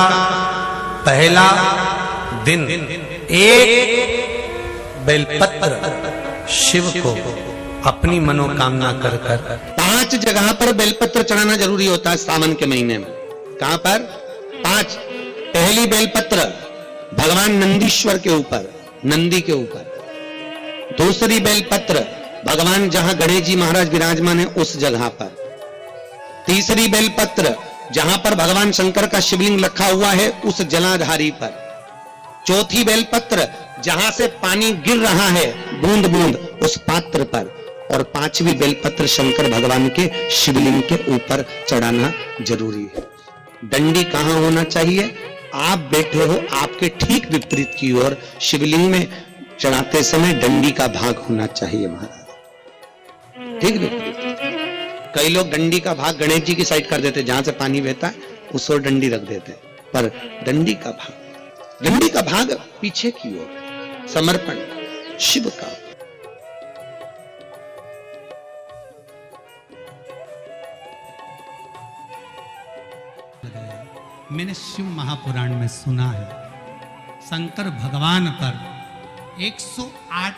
का पहला दिन एक बेलपत्र शिव को अपनी मनोकामना कर 5 जगह पर बेलपत्र चढ़ाना जरूरी होता है सावन के महीने में। कहां पर? 5। पहली बेलपत्र भगवान नंदीश्वर के ऊपर, नंदी के ऊपर। दूसरी बेलपत्र भगवान जहां गणेश जी महाराज विराजमान है उस जगह पर। तीसरी बेलपत्र जहां पर भगवान शंकर का शिवलिंग रखा हुआ है उस जलाधारी पर। चौथी बेलपत्र जहां से पानी गिर रहा है बूंद बूंद उस पात्र पर। और 5वीं बेलपत्र शंकर भगवान के शिवलिंग के ऊपर चढ़ाना जरूरी है। डंडी कहां होना चाहिए? आप बैठे हो आपके ठीक विपरीत की ओर शिवलिंग में चढ़ाते समय डंडी का भाग होना चाहिए महाराज, ठीक विपरीत। कई लोग डंडी का भाग गणेश जी की साइड कर देते, जहां से पानी बहता है उस ओर डंडी रख देते, पर डंडी का भाग पीछे की ओर, समर्पण शिव का। मैंने शिव महापुराण में सुना है शंकर भगवान पर 108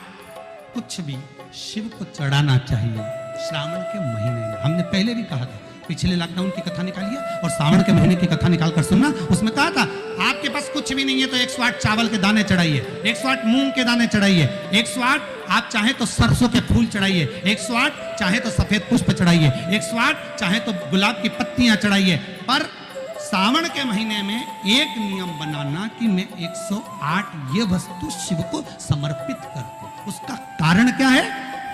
कुछ भी शिव को चढ़ाना चाहिए श्रावण के महीने में। हमने पहले भी कहा था, पिछले लॉकडाउन की कथा निकालिए और श्रावण के महीने की कथा निकाल कर सुनना। उसमें कहा था आपके पास कुछ भी नहीं है तो 108 चावल के दाने चढ़ाइए, 108 मूंग के दाने चढ़ाइए, 108 आप चाहे तो सरसों के फूल चढ़ाइए, 108 चाहे तो सफेद पुष्प चढ़ाइए, 108 चाहे तो गुलाब की पत्तियां चढ़ाइए। पर सावन के महीने में एक नियम बनाना कि मैं 108 ये वस्तु शिव को समर्पित करती हूं। उसका कारण क्या है?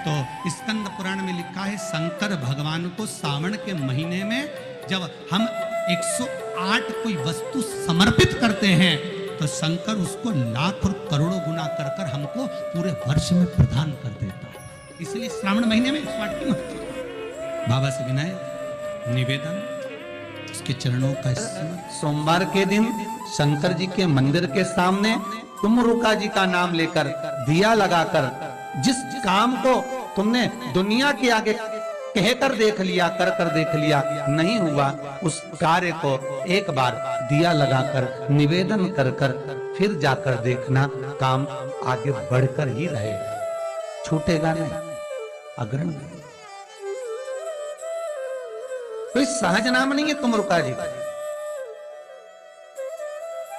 तो स्कंद पुराण में लिखा है शंकर भगवान को सावन के महीने में जब हम 108 कोई वस्तु समर्पित करते हैं तो शंकर उसको लाख और करोड़ों गुना कर हमको पूरे वर्ष में प्रदान कर देता है। इसलिए श्रावण महीने में 108 की महत्व। बाबा से विनय निवेदन, उसके चरणों का सोमवार के दिन शंकर जी के मंदिर के सामने तुमरुका जी का नाम लेकर दिया लगाकर जिस काम को तुमने दुनिया के आगे कहकर देख लिया, कर देख लिया, नहीं हुआ, उस कार्य को एक बार दिया लगाकर निवेदन कर फिर जाकर देखना, काम आगे बढ़कर ही रहेगा, छूटेगा नहीं, अग्रणी नहीं। कोई सहज नाम नहीं है तुमरुका जी।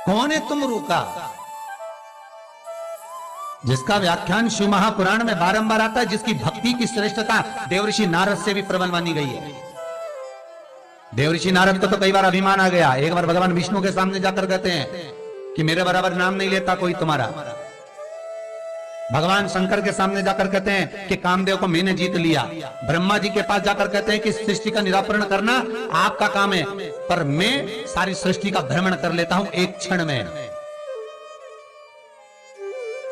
कौन है तुमरुका? जिसका व्याख्यान शिव महापुराण में बारंबार आता है, जिसकी भक्ति की श्रेष्ठता देवऋषि नारद से भी प्रबल मानी गई है। देवऋषि नारद को तो कई बार अभिमान आ गया। एक बार भगवान विष्णु के सामने जाकर कहते हैं कि मेरे बराबर नाम नहीं लेता कोई तुम्हारा। भगवान शंकर के सामने जाकर कहते हैं कि कामदेव को मैंने जीत लिया। ब्रह्मा जी के पास जाकर कहते हैं कि सृष्टि का निराकरण करना आपका काम है, पर मैं सारी सृष्टि का भ्रमण कर लेता हूं एक क्षण में।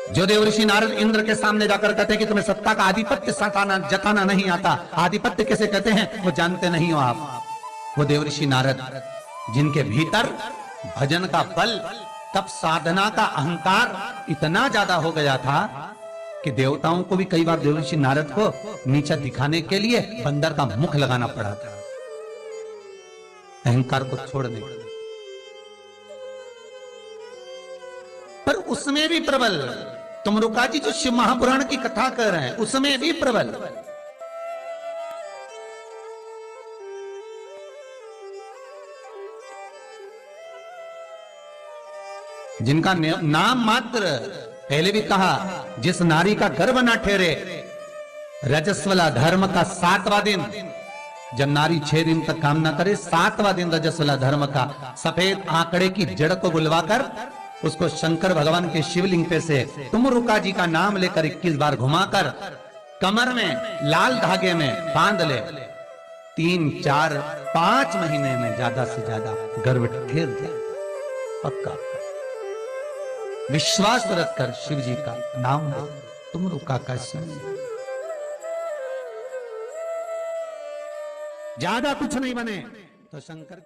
जो देवऋषि नारद इंद्र के सामने जाकर कहते हैं कि तुम्हें सत्ता का आधिपत्य जताना नहीं आता, आधिपत्य कैसे कहते हैं वो जानते नहीं हो आप। वो देवऋषि नारद जिनके भीतर भजन का बल, तब साधना का अहंकार इतना ज्यादा हो गया था कि देवताओं को भी कई बार देवऋषि नारद को नीचा दिखाने के लिए बंदर का मुख लगाना पड़ा था, अहंकार को छोड़ने। पर उसमें भी प्रबल तुमरुका जी जो शिव महापुराण की कथा कर रहे हैं उसमें भी प्रबल, जिनका नाम मात्र, पहले भी कहा, जिस नारी का गर्भ ना ठहरे, रजस्वला धर्म का 7वां दिन, जब नारी 6 दिन तक काम ना करे, 7वां दिन रजस्वला धर्म का, सफेद आंकड़े की जड़ को बुलवाकर उसको शंकर भगवान के शिवलिंग पे से तुमरुका जी का नाम लेकर 21 बार घुमाकर कमर में लाल धागे में बांध ले। 3, 4, 5 महीने में ज्यादा से ज्यादा गर्भ ठहर जाए, पक्का विश्वास रखकर शिव जी का नाम तुमरुका का स्मरण। ज्यादा कुछ नहीं बने तो शंकर